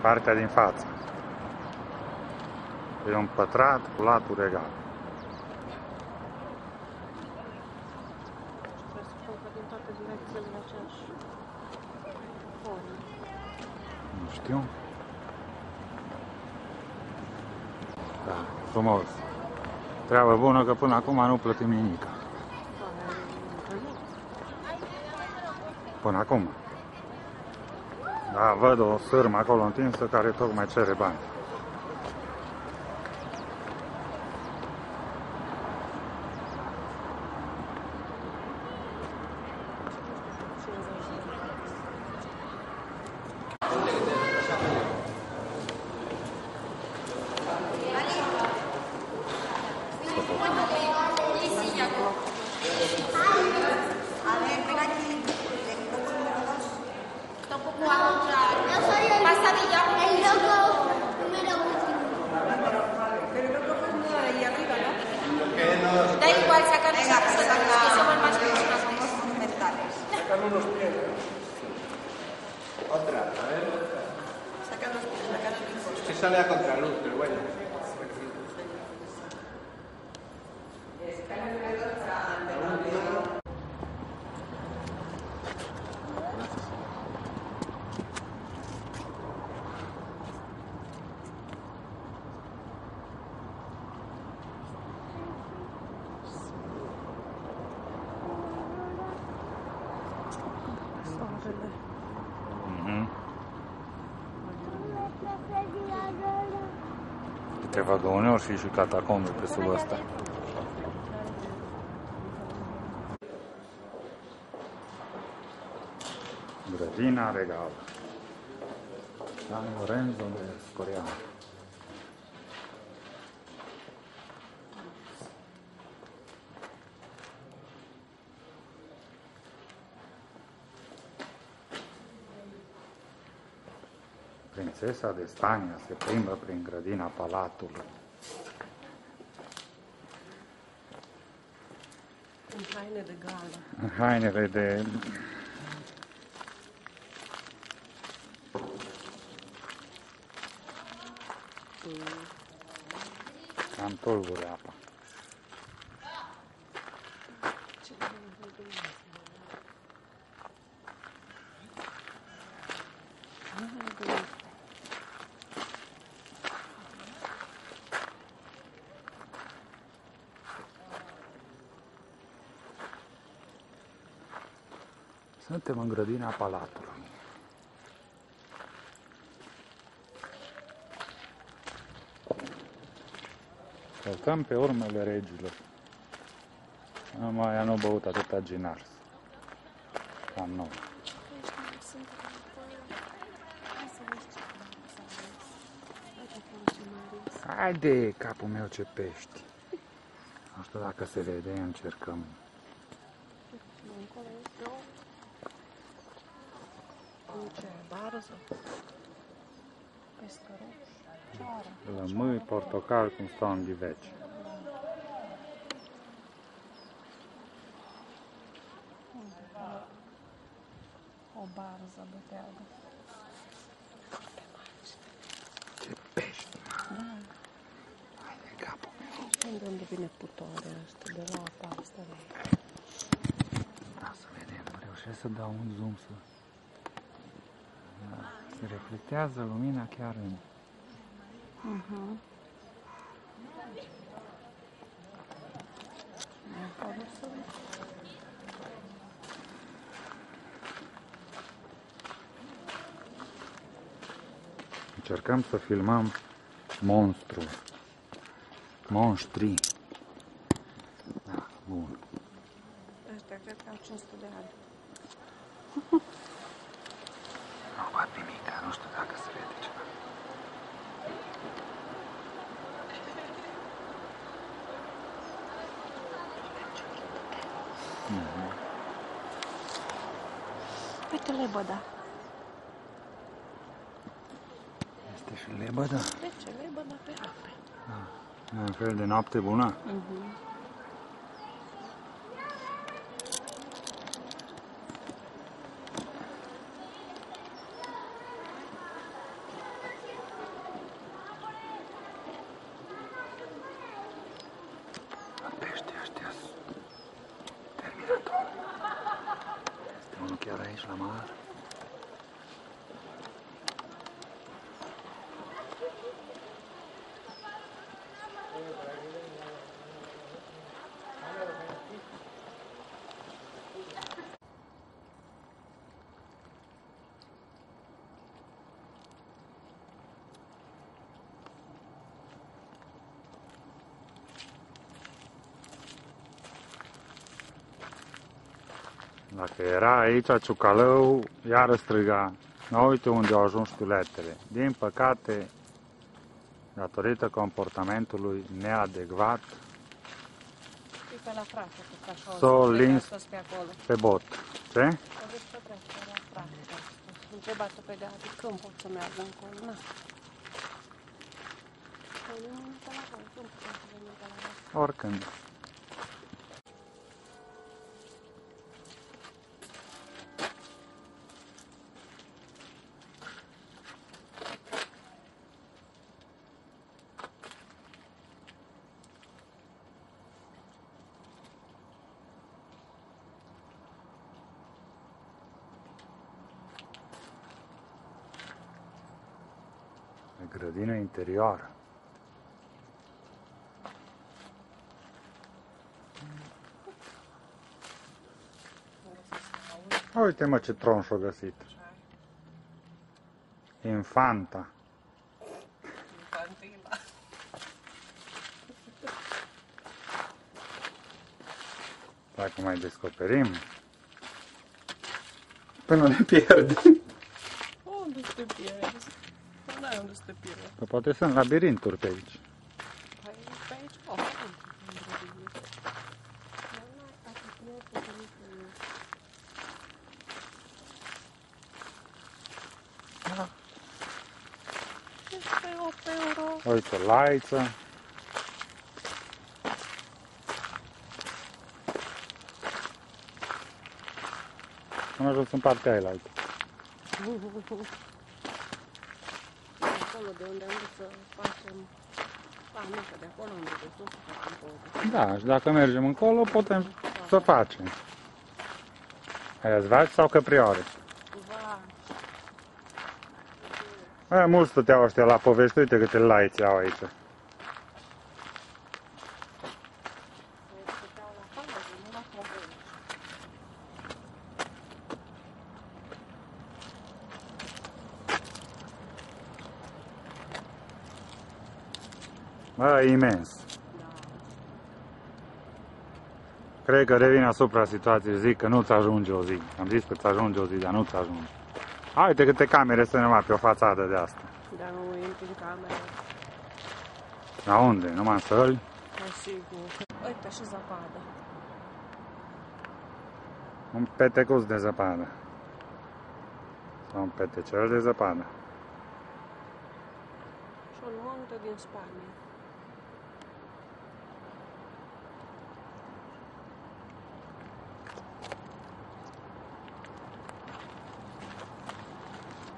Partea din față. E un pătrat cu laturi egale. Presupun că din toate direcțiile în aceeași formă. Nu știu. Da, frumos. Treabă bună că până acum nu plătim nimic. Până acum. Da, văd o sârmă acolo întinsă care tocmai cere bani. Da igual, sacar que somos más personas. Sacan unos pies. Otra, a ver. Sacar los pies, sacar los pies. Es que sale a contraluz, pero bueno. Câteva găuneori și catacombe pe sub ăsta. Grădina regală. San Lorenzo de Scoriano. Prințesa de Spania se plimbă prin grădina palatului. În haine de gală. În hainele de... Cam tulbure apa. Suntem în grădina palatului. Călcăm pe urmele regilor. Mai nu băut atâta ginars. Ca noi. Haide, capul meu, ce pești. Nu știu dacă se vede, încercăm. Ce? Barză? Pescăruș? Ceară? Lămâi, portocal, cum stau în ghiveci. O barză băteagă. Ce pești, mă! Da. Haide, capul meu. De unde vine putoarea asta? De la apa asta? Da, să vedem. Reușesc să dau un zoom să... Da. Se reflectează lumina chiar în... Încercăm să filmăm monstru. Monștri. Da, bun. Ăștia cred că au 500 de ani. Nu văd nimic, nu știu dacă se vede ceva. Uite lebăda. Este și lebăda. De ce? Lebăda pe ape. E un fel de noapte bună. Dacă era aici ciucalău, iară striga. Nu uite unde au ajuns știuletele. Din păcate, datorită comportamentului neadecvat, E pe la frate, cu cașaua. s-o lins Pe acolo. pe bot. Ce? O zic că trebuie să la frate. Întrebată pe Gabi când pot să meargă încolo. Na. Păi nu mă uită la voi. Când pot să veni pe la voi? Oricând. Grădină interioară. Uite mă ce tronș a găsit. Infanta. Infantila. Dacă mai descoperim, până ne pierdem. Unde să te pierzi? Nu ai unde să te pierzi. Că poate sunt labirinturi pe aici. Păi pe aici o Este 8 euro. Uite o laiță. Am ajuns în partea aia altă. Acolo de unde am vrut să facem. Nu, că de acolo unde de sus să facem poză. Da, și dacă mergem încolo, putem să facem. Aia-s vaci sau căprioare? Va. Aia mulți stăteau ăștia la povești, uite câte laiți au aici. Bă, imens. Cred că revin asupra situației, zic că nu-ți ajunge o zi. Am zis că ți ajunge o zi, dar nu-ți ajunge. Hai, uite câte camere sunt numai pe o fațadă de asta. Dar nu intri în cameră. La unde? Numai în săli? Sigur. Uite și zăpadă. Un petecuț de zăpadă. Sau un petecel de zăpadă. Și un munte din Spania.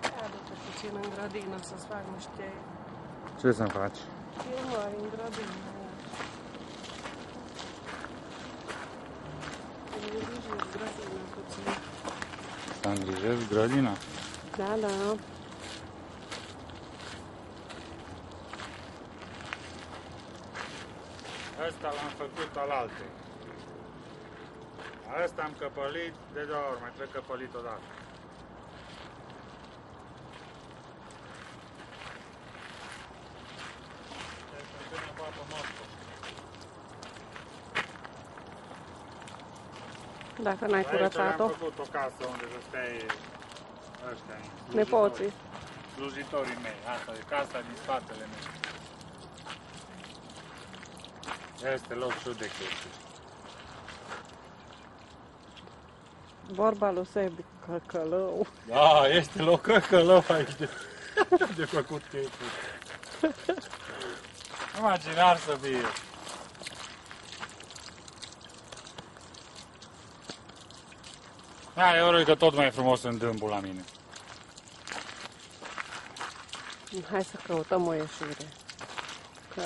Ia-du-te puțin în grădină să-ți fac niște Ce să-mi faci? filmări în grădină. Să îngrijesc grădina puțin. Să îngrijesc grădina? Da, da. Ăsta l-am făcut alaltă. Ăsta am căpălit de 2 ori, mai trebuie căpălit odată. Dacă n-ai curățat-o. Aici am făcut o casă unde să stai ăștia, Nepoții. slujitorii mei. Asta e casa din spatele meu. Este loc șudechet. Vorba lui Sebi, căcălău. Da, este loc căcălău aici de făcut chestii. Imaginar să fie. Da, eu rog că tot mai e frumos în dâmbul la mine. Hai să căutăm o ieșire. Că